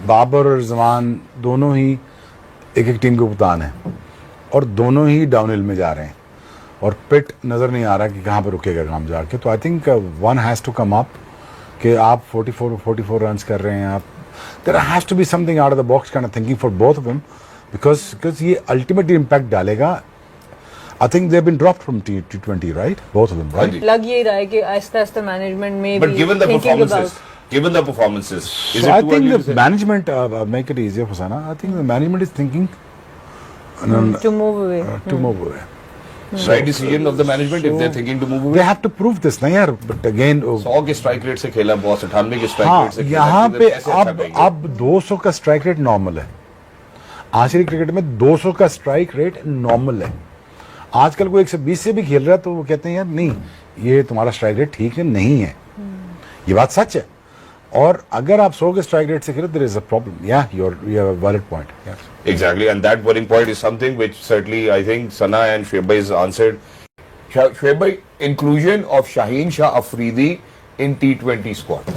बाबर और जमान दोनों ही एक एक टीम के कप्तान हैं और दोनों ही डाउनहिल में जा रहे हैं और पिट नज़र नहीं आ रहा कि कहाँ पर रुकेगा काम जाके। तो I think one has to come up कि आप 44 रन्स कर रहे हैं, आप there has to be something out of the box kind of thinking for both of them because ये अल्टीमेटली इम्पैक्ट डालेगा। I think they've been dropped from T20, right? Both of them, right? लग ये रहा है कि आहिस्ता-आहिस्ता management में But भी given the thinking performances, is So it I too think early to the say? management make it easier for Sana. I think the management is thinking to move away. to move away. Right decision of the management if they're thinking to move away. They have to prove this, ना यार. But again, 100 के strike rate से खेला, boss 98 के strike हाँ rate से खेला, यहाँ फिर पे कैसे अच्छा करेंगे? अब 200 का स्ट्राइक रेट नॉर्मल है। आशिकी क्रिकेट में 200 का स्ट्राइक रेट नॉर्मल है। आजकल कोई 120 से भी खेल रहा है तो वो कहते हैं यार नहीं, ये तुम्हारा स्ट्राइक रेट ठीक है नहीं है। ये बात सच है। और अगर आप 100 के स्ट्राइक रेट से खेलो देयर इज अ प्रॉब्लम। या you have a valid point. Exactly, and that worrying point is something which certainly I think Sana and Shoaib bhai has answered. Shoaib bhai, inclusion of Shaheen Shah Afridi in T20 squad.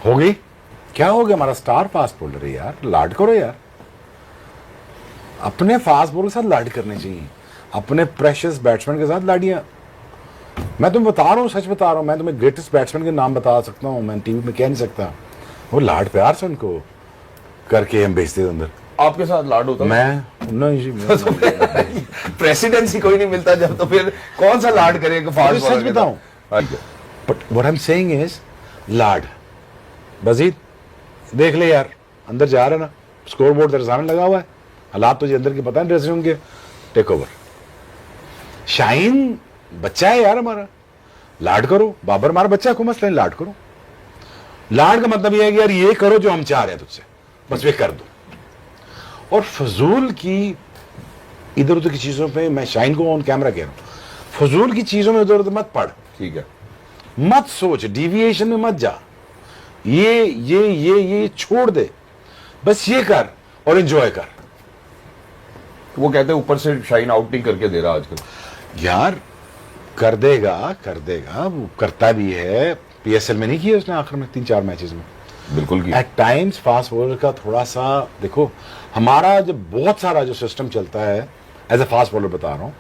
हो गई? क्या हो गया? हमारा star fast bowler है यार, लाड करो यार। अपने फास्ट बॉलर के साथ लाड करने चाहिए, अपने प्रेशियस बैट्समैन के साथ लाडियां। मैं तुम्हें बता रहा हूँ, सच बता रहा हूँ, मैं तुम्हें ग्रेटेस्ट बैट्समैन के नाम बता सकता हूँ, मैं टीवी में कह नहीं सकता। वो लाड प्यार से उनको करके हम भेजते थे अंदर। आपके साथ लाड होता है? मैं प्रेसिडेंसी कोई नहीं मिलता जब, तो फिर कौन सा लाड करेगा फास्ट सच बताऊं, but what I am saying is लाड बजीद देख ले यार, अंदर जा रहा है ना, स्कोर बोर्ड तेरे सामने लगा हुआ है, हालात तुझे अंदर के पता है ड्रेसिंग रूम के, टेक ओवर। शाहीन बच्चा है यार हमारा, लाड करो। बाबर हमारा बच्चा है, कोई मसला नहीं, लाड करो। लाड का मतलब ये है कि यार ये करो जो हम चाह रहे हैं तुझसे, बस वे कर दो। और फजूल की इधर उधर की चीजों पे, मैं शाहीन को ऑन कैमरा कह रहा हूं, फजूल की चीजों में इधर उधर मत पढ़, ठीक है? मत सोच, डिविएशन में मत जा, ये छोड़ दे, बस ये कर और एंजॉय कर। वो कहते हैं ऊपर से शाहीन आउट नहीं करके दे रहा आजकल। यार कर देगा, वो करता भी है। पीएसएल में नहीं किया उसने आखिर में 3-4 मैचेस में, बिल्कुल की। एट टाइम्स फास्ट बॉलर का थोड़ा सा देखो, हमारा जो बहुत सारा जो सिस्टम चलता है एज ए फास्ट बॉलर बता रहा हूं,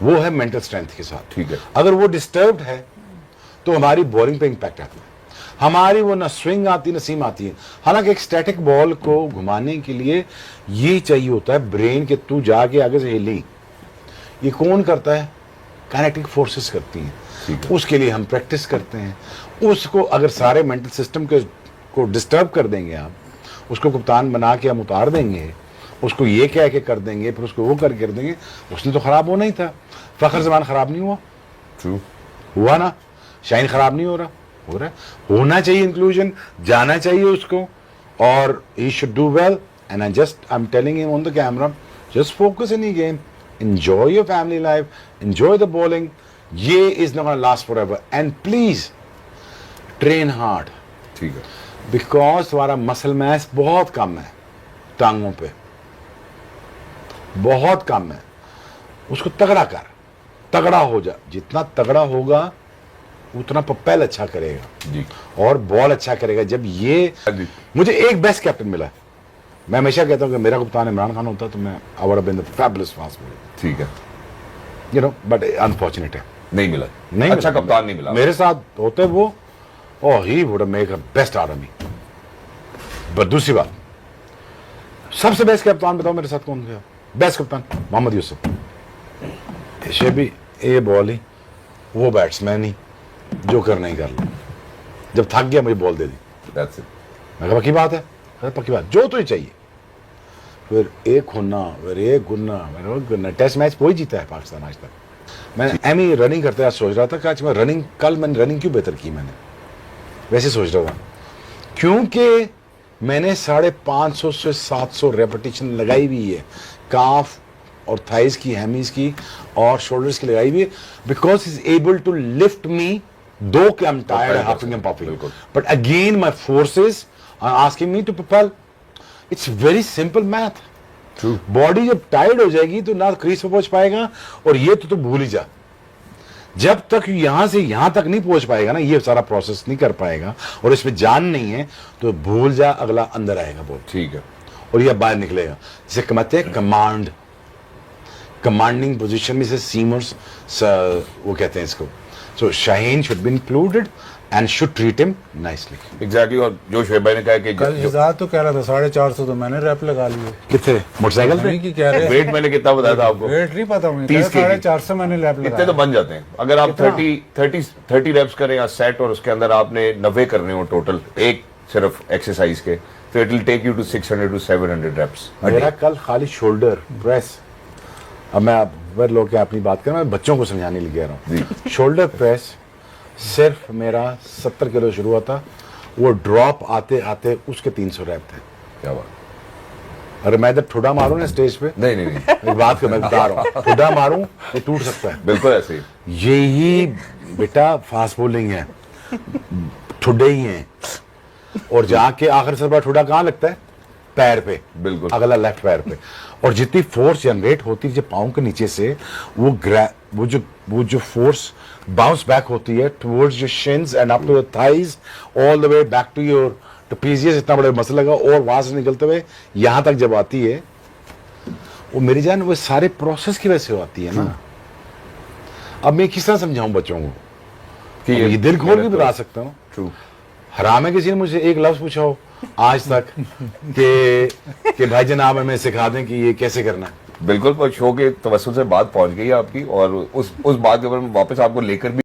वो है मेंटल स्ट्रेंथ के साथ। ठीक है। अगर वो डिस्टर्ब्ड है तो हमारी बॉलिंग पे इंपैक्ट आता है, हमारी वो ना स्विंग आती ना सीम आती है। हालांकि एक स्टैटिक बॉल को घुमाने के लिए ये चाहिए होता है ब्रेन के तू जाके आगे से हिली। ये कौन करता है? काइनेटिक फोर्सेस करती हैं। उसके लिए हम प्रैक्टिस करते हैं। उसको अगर सारे मेंटल सिस्टम को डिस्टर्ब कर देंगे आप, उसको कप्तान बना के हम उतार देंगे, उसको ये कह के कर देंगे, फिर उसको वो करके कर देंगे, उसने तो खराब होना ही था। फखर जमान खराब नहीं हुआ? ट्रू हुआ ना? शाहीन खराब नहीं हो रहा? हो रहा है। होना चाहिए इंक्लूजन, जाना चाहिए उसको, और he should do well. And I am telling him on the camera, just focus in the game, enjoy your family life, enjoy the bowling. ये is not gonna last forever, and please train hard. ठीक है। Because तुम्हारा muscle mass बहुत कम है टांगों पे, बहुत कम है। उसको तगड़ा कर, तगड़ा हो जा। जितना तगड़ा होगा उतना पप्पैल अच्छा करेगा जी, और बॉल अच्छा करेगा। जब ये मुझे एक बेस्ट कैप्टन मिला है, मैं हमेशा कहता हूँ कि मेरा कप्तान इमरान खान होता तो मैं I would have been the fabulous fast bowler. ठीक है। यू नो, बट अनफॉर्चुनेट है, नहीं मिला, नहीं अच्छा मिला। कप्तान नहीं मिला मेरे साथ होते वो, oh he would make a best out of me. But दूसरी बात, सबसे बेस्ट कप्तान बताओ मेरे साथ कौन था? बेस्ट कप्तान मोहम्मद यूसुफ। ऐसे भी ए बॉल ही, वो बैट्समैन ही, जो करना ही कर लो। जब थक गया मुझे ball they the, That's it. मैं कहा पक्की बात है, पक्की बात, जो तुझे चाहिए। फिर एक होना, फिर एक गुन्ना, टेस्ट मैच कोई जीता है पाकिस्तान आज तक। मैं एमी रनिंग करते आज सोच रहा था कि आज मैं रनिंग, कल मैंने रनिंग क्यों बेहतर की, मैंने वैसे सोच रहा था, क्योंकि मैंने 550 से 700 रेपिटेशन लगाई हुई है, काफ और थाइज की, हैमीज की और शोल्डर्स की लगाई हुई है, because is able to lift me, though कि I am tired huffing and puffing, but again my forces are asking me to propel. It's very simple math. Body जब टायर्ड हो जाएगी तो ना क्रीज पे पहुंच पाएगा, और ये तो भूल ही जा। जब तक यहां से यहां तक नहीं पहुंच पाएगा ना, ये सारा प्रोसेस नहीं कर पाएगा और इसमें जान नहीं है, तो भूल जा, अगला अंदर आएगा बोल, ठीक है। और ये बाहर निकलेगा। जिसे कहते हैं कमांड, कमांडिंग पोजीशन में से सीमर्स वो कहते हैं इसको। So Shaheen should be included and should treat him nicely. Exactly. और जो शोएब भाई ने कहा कि कल हिजाज तो कह रहा था 450, तो मैंने रैप लगा लिए। कितने मोटरसाइकिल पे? नहीं, की कह रहे वेट मैंने कितना बताया था आपको? वेट नहीं पता मुझे, 30 kg। 450 मैंने रैप इतने लगाया। तो बन जाते हैं अगर आप कितना? 30 रेप्स करें या सेट, और उसके अंदर आपने 90 करने हो टोटल एक सिर्फ एक्सरसाइज के, तो it will take you to 600 to 700 reps. मेरा कल खाली शोल्डर प्रेस, अब मैं वर लोग के अपनी बात कर, मैं बच्चों को समझाने लग रहा हूँ। शोल्डर प्रेस सिर्फ मेरा 70 किलो शुरू हुआ था, वो ड्रॉप आते आते उसके 300 रैप थे। क्या बात। अरे मैं जब ठुडा मारूं ना स्टेज पे, नहीं नहीं नहीं, एक बात को मैं बता रहा हूँ, ठुडा मारूं ये टूट सकता है। बिल्कुल ऐसे ही। यही बेटा फास्ट बॉलिंग है, ठुडे ही हैं। और जाके आखिर से बड़ा ठुडा कहाँ लगता है? पैर पे, बिल्कुल। अगला लेफ्ट पैर पे। और जितनी फोर्स जनरेट होती है जब पाँव के नीचे से, वो जो फोर्स बाउंस बैक होती है towards your shins and up to your thighs, all the way back to your trapezius, इतना बड़ा मसल लगा, और वहां से निकलते हुए यहां तक जब आती है, वो मेरी जान वो सारे प्रोसेस की वजह से आती है ना। अब मैं किस तरह समझाऊं बच्चों को कि ये दिल खोल के बता सकता हूँ। ट्रू। हराम है किसी ने मुझे एक लफ्ज पूछा हो आज तक कि भाई जनाब हमें सिखा दें कि ये कैसे करना है। बिल्कुल, पर शो के तवज्जुह से बात पहुंच गई है आपकी, और उस बात के ऊपर मैं वापस आपको लेकर भी